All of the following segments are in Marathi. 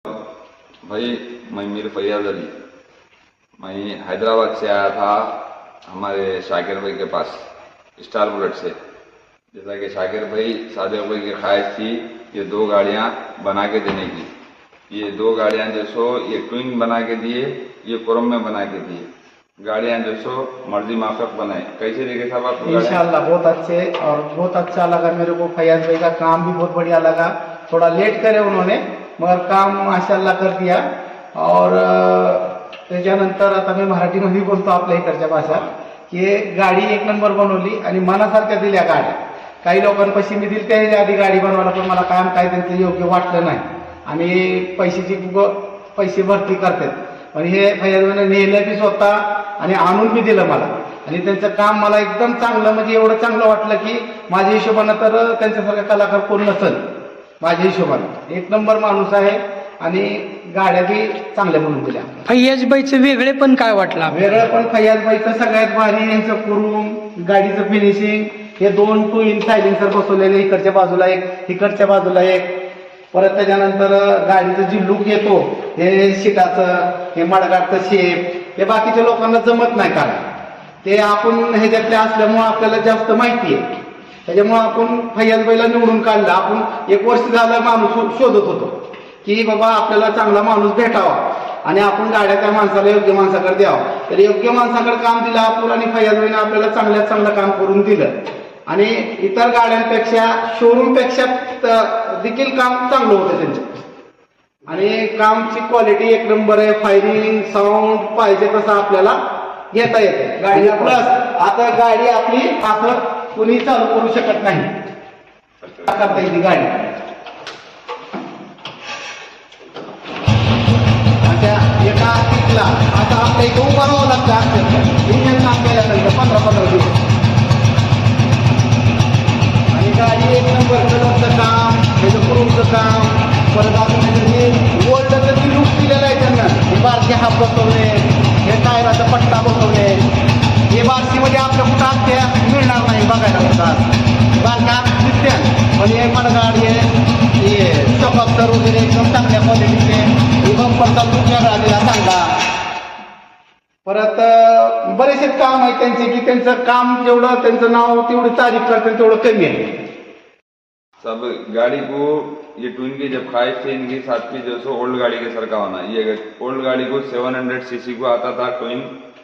भाई मैं मीर फैयाज अली, मैं हैदराबाद से आया था हमारे शाकिर भाई के पास स्टार बुलेट से। जैसा कि शाकिर भाई सादिक भाई की ख्वाहिश थी ये दो गाड़ियां बना के देने की। ये दो गाड़ियां जो सो ये ट्विन बना के दिए, ये क्रोम में बना के दिए। गाड़ियां जो सो मर्जी माफक बनाए। कैसे देखे साहब आपको? इंशाल्लाह बहुत अच्छे और बहुत अच्छा लगा मेरे को। फैयाज भाई का काम भी बहुत बढ़िया लगा। थोड़ा लेट करे उन्होंने मगर काम माशाल्लाह कर दिया। और त्याच्यानंतर आता मी मराठीमध्ये बोलतो आपल्या इकडच्या भाषा की गाडी एक नंबर बनवली आणि मनासारख्या दिल्या गाड्या। काही लोकांपाशी मी दिली त्याच्या आधी गाडी बनवायला, पण मला काम काय त्यांचं योग्य वाटलं नाही आणि पैसे भरती करतात। पण हे फैयाजने नेलं बी स्वतः आणि आणून बी दिलं मला आणि त्यांचं काम मला एकदम चांगलं, म्हणजे एवढं चांगलं वाटलं की माझ्या हिशोबानं तर त्यांच्यासारखा कलाकार कोण नसेल। माझ्या हिशोबानं एक नंबर माणूस आहे आणि गाड्या बी चांगल्या बनवून दिल्या। फैयाज भाईचं वेगळे पण काय वाटलं? वेगळं पण फैयाज भाईचं सगळ्यात भारी यांचं कुरुम, गाडीचं फिनिशिंग, हे दोन ट्विन सायलेन्सर बसवलेले, इकडच्या बाजूला एक इकडच्या बाजूला एक। परत त्याच्यानंतर गाडीचं जी लुक येतो हे सीटाचं, हे मडगाचं शेप, हे बाकीच्या लोकांना जमत नाही कारण ते आपण ह्याच्यातले असल्यामुळे आपल्याला जास्त माहिती आहे। त्याच्यामुळे आपण फैयाज भाईला निवडून काढला। आपण एक वर्ष झालं माणूस शोधत होतो की बाबा आपल्याला चांगला माणूस भेटावा आणि आपण गाड्या त्या माणसाला योग्य माणसाकडे द्यावा। तर योग्य माणसाकडे काम दिलं आपण आणि फैयाज भाईने आपल्याला चांगल्यात चांगलं काम करून दिलं आणि इतर गाड्यांपेक्षा शोरूम पेक्षा देखील काम चांगलं होतं त्यांचं आणि कामची क्वालिटी एक नंबर आहे। फायरिंग साऊंड पाहिजे तसं आपल्याला घेता येते गाडीला। प्लस आता गाडी आपली असं कुणी चालू करू शकत नाही, करता येते गाडी। त्या एका किकला आता आपल्या इथं उभा राहावं लागतं इंजिन काम केल्यानंतर 15-15 दिवस। आणि गाडी एक नंबर, कलरचं काम, त्याचं क्रोमचं काम, परत आपण हे गोल्डचं जी लुक दिलेलं आहे त्यांना, हे बारके हाफ बसवले, हे टायराचा पट्टा बसवले, हे बारशीमध्ये आपल्या कुठं आख्या मिळणार नाही बघायला कुठं बारका दिसते। पण हे मडगाड हे शॉकअप्टर वगैरे एकदम चांगल्या क्वालिटीचे, हे बंपरचा लुक वेगळा दिला चांगला। परत बरेचसे काम आहे त्यांचे की त्यांचं काम जेवढं त्यांचं नाव तेवढी तारीफ करते तेवढं कमी आहे। सब गाड़ी को ये ट्विन की जब ख्वाहिश थी इनकी साथ की जो सो ओल्ड गाड़ी के सर का होना। ये ओल्ड गाड़ी को 700 सीसी को आता था ट्विन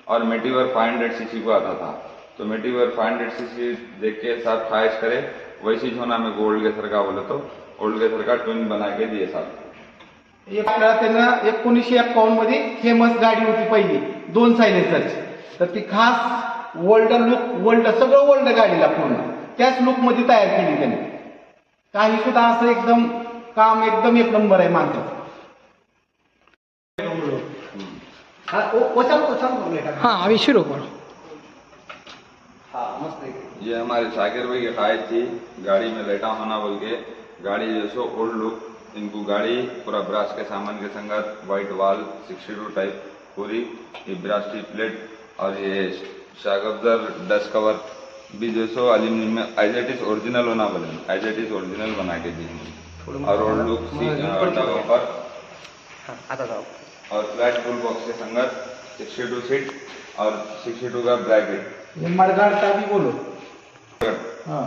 और मेटिवर 500 सीसी को आता था। तो मेटिवर 500 सीसी देख के साथ ख्वाहिश करे वैसी जो ना मेरे को ओल्ड के सर का बोले तो ओल्ड के सर का ट्विन बना के दिए साथ। हे आपल्याला त्यांना 1951 मध्ये फेमस गाडी होती पहिली 2 सायलेन्सरची, तर ती खास वर्ल्ड लुक, वर्ल्ड सगळं वर्ल्ड गाडीला पूर्ण त्याच लुक मध्ये तयार केली त्यांनी। काही सुद्धा असं एकदम काम एकदम एक नंबर आहे माणसाचं। हाँ अभी शुरू करो। हाँ मस्त है। ये हमारे शाकिर भाई की ख्वाहिश थी गाड़ी में लेटा होना बोल के। गाड़ी जैसो ओल्ड लुक, इनको गाड़ी पूरा ब्रास के सामान के संगत, व्हाइट वॉल 62 टाइप पूरी, ये ब्रास की प्लेट और ये शॉक अब्जर्वर डस्ट कवर भी जो सो एल्यूमिनियम में एज इट इज ओरिजिनल होना बोले, एज इट इज ओरिजिनल बना के दी। और ओल्ड लुक पर और फ्लैट फुल बॉक्स के संगत 62 सीट और 62 का ब्रैकेट। मडगाड का भी बोलो। हाँ